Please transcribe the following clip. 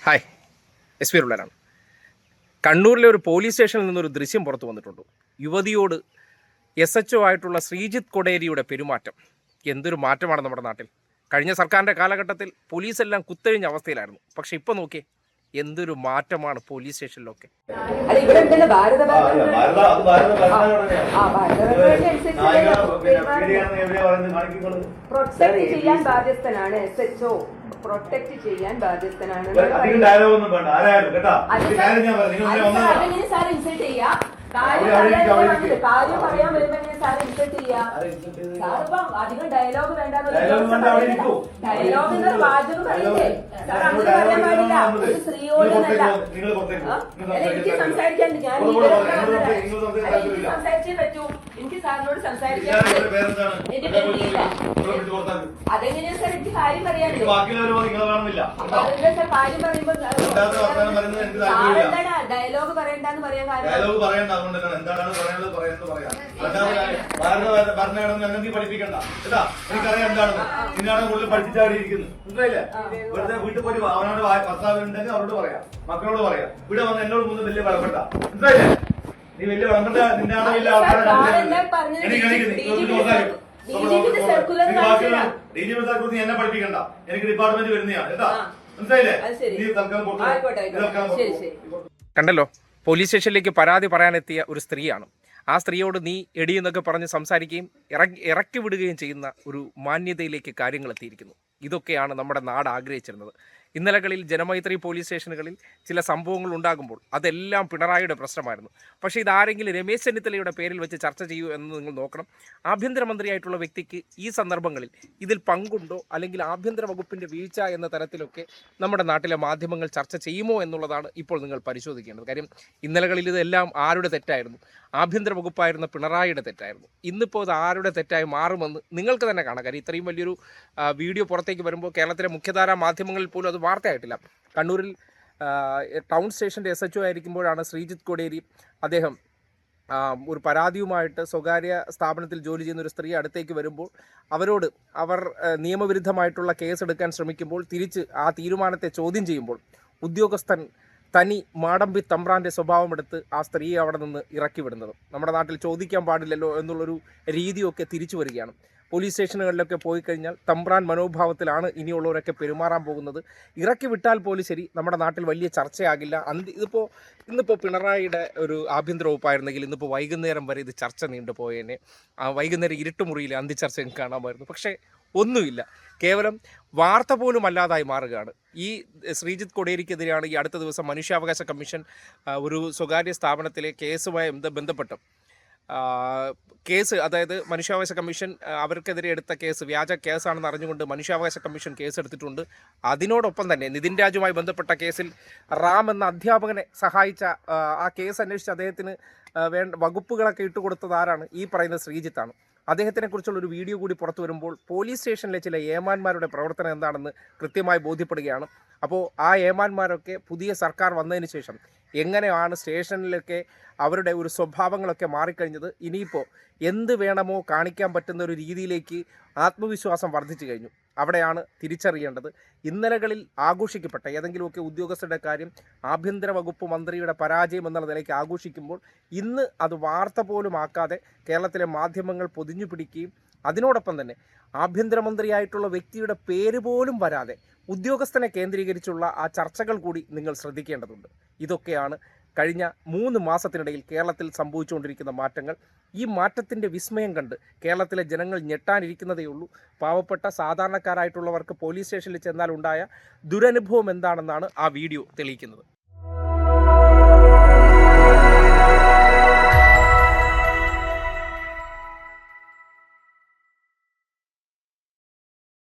Hi, S P ഉള്ളവരാണ്. കണ്ണൂരിലെ ഒരു പോലീസ് സ്റ്റേഷനിൽ നിന്നൊരു ദൃശ്യം പുറത്തു വന്നിട്ടുണ്ട്. യുവതിയോട് SHO ആയിട്ടുള്ള ശ്രീജിത്ത് കൊടേരിയുടെ പെരുമാറ്റം. എന്തൊരു മാറ്റമാണ് നമ്മുടെ നാട്ടിൽ. കഴിഞ്ഞ സർക്കാരിൻ്റെ കാലഘട്ടത്തിൽ പോലീസെല്ലാം കുത്തഴിഞ്ഞ അവസ്ഥയിലായിരുന്നു. പക്ഷെ ഇപ്പോൾ നോക്കിയേ, എന്തൊരു മാറ്റമാണ് പോലീസ് സ്റ്റേഷനിലൊക്കെ. പ്രൊട്ടക്ട് ചെയ്യാൻ ബാധ്യസ്ഥനാണ് SHO. പ്രൊട്ടക്ട് ചെയ്യാൻ ബാധ്യസ്ഥനാണ്. സാർ ഇൻസൾട്ട് ചെയ്യാ, കാര്യം പറയാൻ വരുമ്പോ സാർ ഇൻസൾട്ട് ചെയ്യാ. സാറിപ്പം അധികം ഡയലോഗ് വേണ്ട, ഡയലോഗ് എന്നൊരു വാചകം പറയില്ലേ സാർ, അങ്ങനെ പറയാൻ പാടില്ല. ഒരു സ്ത്രീയോടല്ല എനിക്ക് സംസാരിക്കാൻ, ഞാൻ എനിക്ക് സംസാരിച്ചേ പറ്റൂ. എനിക്ക് സാറിനോട് സംസാരിക്കാൻ എന്റെ പേരില്ല. അതെങ്ങനെയാ സാർ? എനിക്ക് കാര്യം പറയാനില്ല. അതെന്താ സാർ കാര്യം പറയുമ്പോ സാറെന്താണ് ഡയലോഗ് പറയണ്ടെന്ന് പറയാൻ കാര്യം? പഠിപ്പിക്കണ്ട കേട്ടാ, എനിക്കറിയാം എന്താണെന്ന്. നിന്നാണ് കൂടുതൽ പഠിപ്പിച്ചാടിയിരിക്കുന്നത്, മനസ്സിലായില്ലേ? ഇവിടുത്തെ വീട്ടിൽ പോയി അവനോട് ഭർത്താവിനുണ്ടെങ്കിൽ അവരോട് പറയാം, മക്കളോട് പറയാം. ഇവിടെ വന്ന് എന്നോട് മുന്നേ വലിയ വിളമ്പണ്ട, മനസ്സിലായില്ലേ? നീ വലിയ വിളമ്പണ്ട. നിന്നാണ് വലിയ ആൾക്കാരെ എന്നെ പഠിപ്പിക്കണ്ട. എനിക്ക് ഡിപ്പാർട്ട്മെന്റ് വരുന്നതാണ് കേട്ടാ, മനസ്സിലായില്ലേ? നീ കണ്ടല്ലോ, പോലീസ് സ്റ്റേഷനിലേക്ക് പരാതി പറയാനെത്തിയ ഒരു സ്ത്രീയാണ്. ആ സ്ത്രീയോട് നീ എടി എന്നൊക്കെ പറഞ്ഞ് സംസാരിക്കുകയും ഇറക്കി വിടുകയും ചെയ്യുന്ന ഒരു മാന്യതയിലേക്ക് കാര്യങ്ങൾ എത്തിയിരിക്കുന്നു. ഇതൊക്കെയാണ് നമ്മുടെ നാട് ആഗ്രഹിച്ചിരുന്നത്. ഇന്നലകളിൽ ജനമൈത്രി പോലീസ് സ്റ്റേഷനുകളിൽ ചില സംഭവങ്ങൾ ഉണ്ടാകുമ്പോൾ അതെല്ലാം പിണറായിയുടെ പ്രശ്നമായിരുന്നു. പക്ഷേ ഇതാരെങ്കിലും രമേശ് ചെന്നിത്തലയുടെ പേരിൽ വെച്ച് ചർച്ച ചെയ്യൂ എന്ന് നിങ്ങൾ നോക്കണം. ആഭ്യന്തരമന്ത്രിയായിട്ടുള്ള വ്യക്തിക്ക് ഈ സന്ദർഭങ്ങളിൽ ഇതിൽ പങ്കുണ്ടോ, അല്ലെങ്കിൽ ആഭ്യന്തര വകുപ്പിൻ്റെ വീഴ്ച എന്ന തരത്തിലൊക്കെ നമ്മുടെ നാട്ടിലെ മാധ്യമങ്ങൾ ചർച്ച ചെയ്യുമോ എന്നുള്ളതാണ് ഇപ്പോൾ നിങ്ങൾ പരിശോധിക്കേണ്ടത്. കാര്യം ഇന്നലകളിൽ ഇതെല്ലാം ആരുടെ തെറ്റായിരുന്നു? ആഭ്യന്തര വകുപ്പായിരുന്ന പിണറായിയുടെ തെറ്റായിരുന്നു. ഇന്നിപ്പോൾ ഇത് ആരുടെ തെറ്റായി മാറുമെന്ന് നിങ്ങൾക്ക് തന്നെ കാണാം. കാര്യം ഇത്രയും വലിയൊരു വീഡിയോ പുറത്തേക്ക് വരുമ്പോൾ കേരളത്തിലെ മുഖ്യധാരാ മാധ്യമങ്ങളിൽ പോലും അത് വാർത്തയായിട്ടില്ല. കണ്ണൂരിൽ ടൗൺ സ്റ്റേഷൻ്റെ SHO ആയിരിക്കുമ്പോഴാണ് ശ്രീജിത്ത് കൊടേരി അദ്ദേഹം ഒരു പരാതിയുമായിട്ട് സ്വകാര്യ സ്ഥാപനത്തിൽ ജോലി ചെയ്യുന്ന ഒരു സ്ത്രീ അടുത്തേക്ക് വരുമ്പോൾ അവർ നിയമവിരുദ്ധമായിട്ടുള്ള കേസെടുക്കാൻ ശ്രമിക്കുമ്പോൾ തിരിച്ച് ആ തീരുമാനത്തെ ചോദ്യം ചെയ്യുമ്പോൾ ഉദ്യോഗസ്ഥൻ തനി മാടമ്പി തമ്പ്രാൻ്റെ സ്വഭാവമെടുത്ത് ആ സ്ത്രീയെ അവിടെ നിന്ന് ഇറക്കി വിടുന്നത്. നമ്മുടെ നാട്ടിൽ ചോദിക്കാൻ പാടില്ലല്ലോ എന്നുള്ളൊരു രീതിയൊക്കെ തിരിച്ചു വരികയാണ്. പോലീസ് സ്റ്റേഷനുകളിലൊക്കെ പോയി കഴിഞ്ഞാൽ തമ്പ്രാൻ മനോഭാവത്തിലാണ് ഇനിയുള്ളവരൊക്കെ പെരുമാറാൻ പോകുന്നത്. ഇറക്കി വിട്ടാൽ പോലും ശരി, നമ്മുടെ നാട്ടിൽ വലിയ ചർച്ചയാകില്ല. ഇന്നിപ്പോൾ പിണറായിയുടെ ഒരു ആഭ്യന്തര വകുപ്പായിരുന്നെങ്കിൽ ഇന്നിപ്പോൾ വൈകുന്നേരം വരെ ഇത് ചർച്ച നീണ്ടുപോയേനെ. വൈകുന്നേരം ഇരുട്ടുമുറിയിൽ അന്തിച്ചർച്ച കാണാമായിരുന്നു. പക്ഷേ ഒന്നുമില്ല, കേവലം വാർത്ത പോലും അല്ലാതായി മാറുകയാണ്. ഈ ശ്രീജിത്ത് കൊടേരിക്കെതിരെയാണ് ഈ അടുത്ത ദിവസം മനുഷ്യാവകാശ കമ്മീഷൻ ഒരു സ്വകാര്യ സ്ഥാപനത്തിലെ കേസുമായി ബന്ധപ്പെട്ട് കേസ്, അതായത് മനുഷ്യാവകാശ കമ്മീഷൻ അവർക്കെതിരെ എടുത്ത കേസ് വ്യാജ കേസാണെന്ന് അറിഞ്ഞുകൊണ്ട് മനുഷ്യാവകാശ കമ്മീഷൻ കേസെടുത്തിട്ടുണ്ട്. അതിനോടൊപ്പം തന്നെ നിതിൻ രാജുമായി ബന്ധപ്പെട്ട കേസിൽ റാം എന്ന അധ്യാപകനെ സഹായിച്ച ആ കേസ് അന്വേഷിച്ച് അദ്ദേഹത്തിന് വേണ്ട വകുപ്പുകളൊക്കെ ഇട്ടുകൊടുത്തത് ആരാണ്? ഈ പറയുന്ന ശ്രീജിത്താണ്. അദ്ദേഹത്തിനെക്കുറിച്ചുള്ളൊരു വീഡിയോ കൂടി പുറത്തു വരുമ്പോൾ പോലീസ് സ്റ്റേഷനിലെ ചില ഏമാന്മാരുടെ പ്രവർത്തനം എന്താണെന്ന് കൃത്യമായി ബോധ്യപ്പെടുകയാണ്. അപ്പോൾ ആ ഏമാന്മാരൊക്കെ പുതിയ സർക്കാർ വന്നതിന് ശേഷം എങ്ങനെയാണ് സ്റ്റേഷനിലൊക്കെ അവരുടെ ഒരു സ്വഭാവങ്ങളൊക്കെ മാറിക്കഴിഞ്ഞത്, ഇനിയിപ്പോൾ എന്ത് വേണമോ കാണിക്കാൻ പറ്റുന്ന ഒരു രീതിയിലേക്ക് ആത്മവിശ്വാസം വർദ്ധിച്ചു കഴിഞ്ഞു. അവിടെയാണ് തിരിച്ചറിയേണ്ടത്. ഇന്നലകളിൽ ആഘോഷിക്കപ്പെട്ട ഏതെങ്കിലുമൊക്കെ ഉദ്യോഗസ്ഥരുടെ കാര്യം ആഭ്യന്തര വകുപ്പ് മന്ത്രിയുടെ പരാജയം എന്നുള്ള നിലയ്ക്ക് ആഘോഷിക്കുമ്പോൾ ഇന്ന് അത് വാർത്ത പോലും ആക്കാതെ കേരളത്തിലെ മാധ്യമങ്ങൾ പൊതിഞ്ഞു പിടിക്കുകയും അതിനോടൊപ്പം തന്നെ ആഭ്യന്തരമന്ത്രിയായിട്ടുള്ള വ്യക്തിയുടെ പേര് പോലും വരാതെ ഉദ്യോഗസ്ഥനെ കേന്ദ്രീകരിച്ചുള്ള ആ ചർച്ചകൾ കൂടി നിങ്ങൾ ശ്രദ്ധിക്കേണ്ടതുണ്ട്. ഇതൊക്കെയാണ് കഴിഞ്ഞ 3 മാസത്തിനിടയിൽ കേരളത്തിൽ സംഭവിച്ചുകൊണ്ടിരിക്കുന്ന മാറ്റങ്ങൾ. ഈ മാറ്റത്തിൻ്റെ വിസ്മയം കണ്ട് കേരളത്തിലെ ജനങ്ങൾ ഞെട്ടാനിരിക്കുന്നതേയുള്ളൂ. പാവപ്പെട്ട സാധാരണക്കാരായിട്ടുള്ളവർക്ക് പോലീസ് സ്റ്റേഷനിൽ ചെന്നാൽ ഉണ്ടായ ദുരനുഭവം എന്താണെന്നാണ് ആ വീഡിയോ തെളിയിക്കുന്നത്.